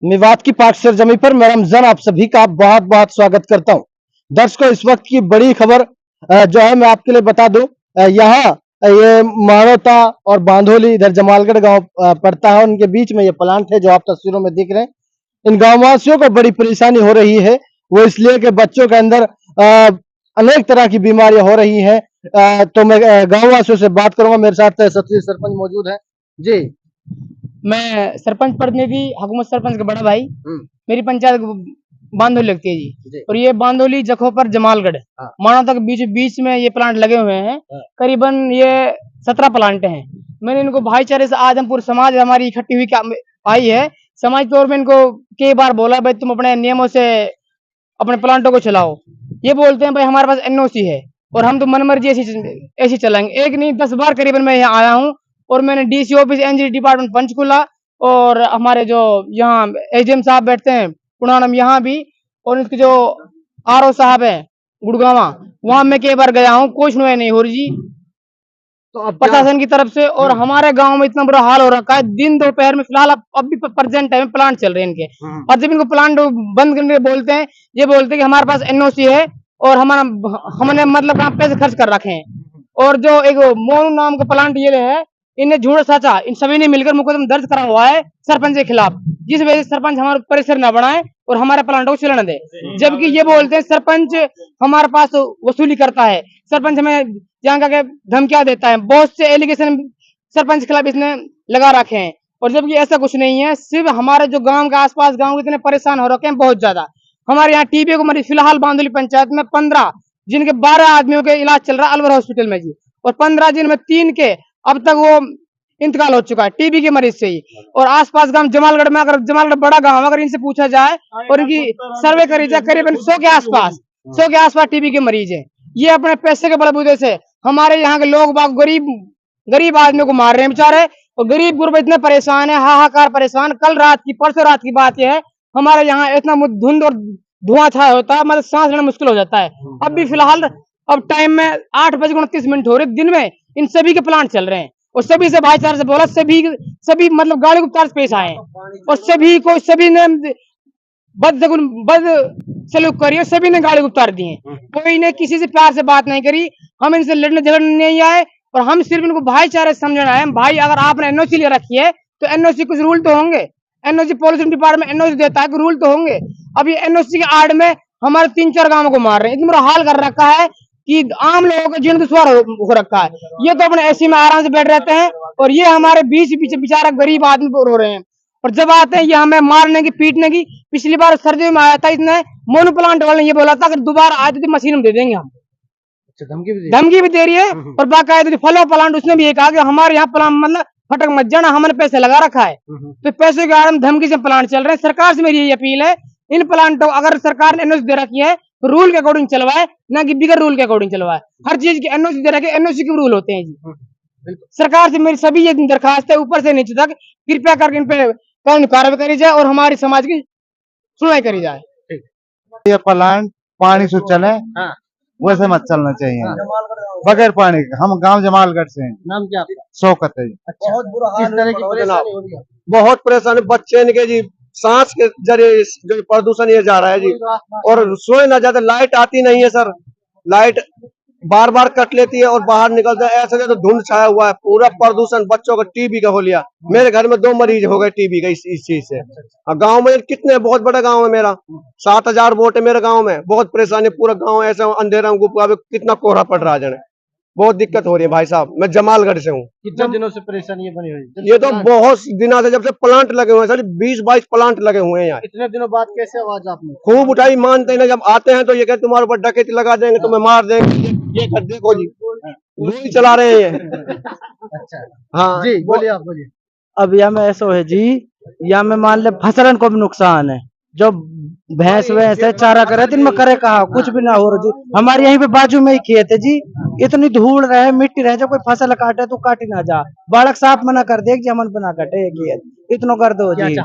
मेवात की पाकसर जमी पर मैं रमजान आप सभी का बहुत बहुत स्वागत करता हूं। दर्शकों, इस वक्त की बड़ी खबर जो है मैं आपके लिए बता दूं। यहाँ ये मानवता और बांधोली इधर जमालगढ़ गांव पड़ता है, उनके बीच में ये प्लांट है जो आप तस्वीरों में दिख रहे हैं। इन गांव वासियों को बड़ी परेशानी हो रही है, वो इसलिए कि बच्चों के अंदर अनेक तरह की बीमारियां हो रही हैं। तो मैं गांव वासियों से बात करूंगा। मेरे साथ सचिव सरपंच मौजूद है जी। मैं सरपंच प्रतिनिधि हुकूमत सरपंच का बड़ा भाई। मेरी पंचायत बांधोली लगती है जी। और ये बांधोली जखोपर जमालगढ़ मानवता के बीच बीच में ये प्लांट लगे हुए हैं। करीबन ये 17 प्लांट हैं। मैंने इनको भाईचारे से आजमपुर समाज हमारी इकट्ठी हुई आई है। समाज तौर में इनको कई बार बोला भाई तुम अपने नियमों से अपने प्लांटों को चलाओ। ये बोलते हैं भाई हमारे पास एनओसी है और हम तो मनमर्जी ऐसी चलाएंगे। एक नहीं 10 बार करीबन मैं यहाँ आया हूँ और मैंने DC office NG department Panchkula और हमारे जो यहाँ एसडीएम साहब बैठते हैं पुणानम यहाँ भी, और इसके जो आरओ साहब है गुड़गावा, वहां मैं कई बार गया हूँ, कोई सुनवाई नहीं हो रही जी तो अब प्रशासन की तरफ से। और हमारे गांव में इतना बुरा हाल हो रखा है, दिन दोपहर में फिलहाल अब भी प्रेजेंट टाइम प्लांट चल रहे हैं इनके। और जब इनको प्लांट बंद करने बोलते हैं, ये बोलते हैं कि हमारे पास एनओसी है और हमने मतलब कहाँ पैसे खर्च कर रखे हैं। और जो एक मोनू नाम का प्लांट ये है, इन्हें झूठ सचा इन सभी ने मिलकर मुकदमा दर्ज करा हुआ है सरपंच के खिलाफ, जिस वजह से सरपंच हमारे परिसर न बनाए और हमारे प्लांटों को चलने दे। जबकि ये बोलते हैं सरपंच हमारे पास वसूली करता है, सरपंच हमें यहाँ का धमकियां देता है, बहुत से एलिगेशन सरपंच के खिलाफ इसने लगा रखे हैं। और जबकि ऐसा कुछ नहीं है, सिर्फ हमारे जो गांव के आसपास गांव इतने परेशान हो रखे हैं बहुत ज्यादा। हमारे यहाँ टीबी को मरीज फिलहाल बांधोली पंचायत में 15 जिनके 12 आदमियों के इलाज चल रहा है अलवर हॉस्पिटल में जी, और 15 जिनमें 3 के अब तक वो इंतकाल हो चुका है टीबी के मरीज से ही। और आसपास गांव जमालगढ़ में, अगर जमालगढ़ बड़ा गांव, अगर इनसे पूछा जाए और इनकी सर्वे करी जाए, करीबन 100 के आसपास टीबी के मरीज है। ये अपने पैसे के बलबूते से हमारे यहाँ के लोग बाग गरीब आदमियों को मार रहे हैं बेचारे, और गरीब गुरबा इतने परेशान है, हाहाकार परेशान। परसों रात की बात यह है, हमारे यहाँ इतना धुंध और धुआं छाया होता है, मतलब सांस लेना मुश्किल हो जाता है। अब भी फिलहाल अब टाइम में 8:29 हो रहे, दिन में इन सभी के प्लांट चल रहे हैं और सभी से भाईचारे से बोला, सभी मतलब गाड़ी गुप्तार से पेश आए और सभी ने बद सलूक करी और सभी ने गाड़ी उतार दी है। कोई ने किसी से प्यार से बात नहीं करी। हम इनसे लड़ने झगड़ने नहीं आए और हम सिर्फ इनको भाईचारे से समझना है। भाई अगर आपने एनओसी ले रखी है तो एनओसी कुछ रूल तो होंगे, एनओसी पॉल्यूशन डिपार्टमेंट एनओसी देता है, रूल तो होंगे। अब ये एनओसी के आड़ में हमारे 3-4 गांवों को मार रहे हैं, इतना हाल कर रखा है कि आम लोगों का जीवन दुश्वार हो रखा है। ये तो अपने एसी में आराम से बैठ रहते हैं और ये हमारे बीच पीछे बेचारा गरीब आदमी रो रहे हैं। और जब आते हैं ये हमें मारने की पीटने की। पिछली बार सर्दी में आया था, इसने मोनो प्लांट वाले ने ये बोला था अगर दोबारा आए तो मशीन दे देंगे हम। धमकी भी दे रही है। और बाकायदा फलो प्लांट उसने भी ये कहा कि हमारे यहाँ प्लांट मतलब फटक मत जाना, हमने पैसे लगा रखा है। तो पैसे के आड़म धमकी से प्लांट चल रहे हैं। सरकार से मेरी यही अपील है, इन प्लांटों अगर सरकार ने एनओसी दे रखी है तो रूल के अकॉर्डिंग चलवाए, ना कि बिगर रूल के अकॉर्डिंग चलवाए। हर चीज की एनओसी दे रखी है, एनओसी के रूल होते हैं जी। सरकार से मेरी सभी ये दरखास्त है ऊपर से नीचे तक, कृपया करके इन पे कानूनी कार्रवाई करी जाए और हमारी समाज की सुनवाई करी जाए। ये प्लांट पानी से चले वैसे मत चलना चाहिए, बगैर पानी के। हम गांव जमालगढ़ से हैं। नाम क्या आपका? शौकत है जी। बहुत बुरा हाल, किस तरह की परेशानी हो रही है? बहुत परेशानी बच्चे इनके जी, सांस के जरिए जो प्रदूषण ये जा रहा है जी। और सोए ना जाते, लाइट आती नहीं है सर, लाइट बार बार कट लेती है और बाहर निकलते हैं, ऐसे तो धुंध छाया हुआ है, पूरा प्रदूषण। बच्चों का टीबी का हो लिया, मेरे घर में 2 मरीज हो गए टीबी का इस चीज से। गांव में कितने, बहुत बड़ा गांव है मेरा, 7000 वोट है मेरे गांव में। बहुत परेशानी, पूरा गांव ऐसा अंधेरा में गुप्त, कितना कोहरा पड़ रहा है जने, बहुत दिक्कत हो रही है भाई साहब। मैं जमालगढ़ से हूँ। कितने दिनों से परेशानी बनी हुई? ये तो बहुत दिनों से, जब से प्लांट लगे हुए हैं सर, 20-22 प्लांट लगे हुए हैं यहाँ। इतने दिनों बाद कैसे आवाज आपने खूब उठाई? मानते ना, जब आते हैं तो ये कहते तुम्हारे ऊपर डकैती लगा देंगे, तुम्हें मार देंगे, ये कर देखो जी, गोली चला रहे हैं। अच्छा हाँ जी, बोलिए आप बोलिए। अब यहाँ में ऐसा है जी, यहाँ में मान ले फसलन को भी नुकसान है। जो भैंस वैंस है चारा करे दिन में करे कहा, कुछ भी ना हो रहा जी। हमारे यहीं पे बाजू में ही खेत है जी, इतनी धूल रहे मिट्टी रहे, जब कोई फसल काटे तो काटी ना जा। बालक साफ मना कर दे जमन पे ना कटे खेत, इतना कर दो जी।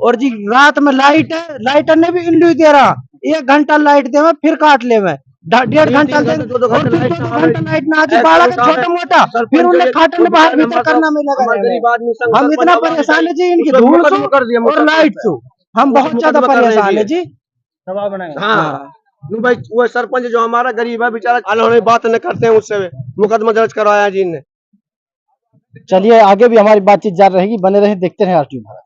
और जी रात में लाइट है, लाइटर ने भी इंड्यू दे रहा, 1 घंटा लाइट दे में फिर काट ले में, 1.5 घंटा लाइट ना आती, बालक छोटा मोटा फिर उन्हें खाटन बाहर भीतर करना में लगा। हम इतना परेशान है जी इनकी धूल से और लाइट से। हम बहुत ज्यादा मुकदमा कर रहे परेशान है जी। जी। दबाव बनाए हाँ नु भाई वो सरपंच जो हमारा गरीब है बेचारा, उन्होंने बात न करते हैं उससे, मुकदमा दर्ज करवाया जी इनने। चलिए आगे भी हमारी बातचीत जारी रहेगी, बने रहे देखते रहे आरटीवी भारत।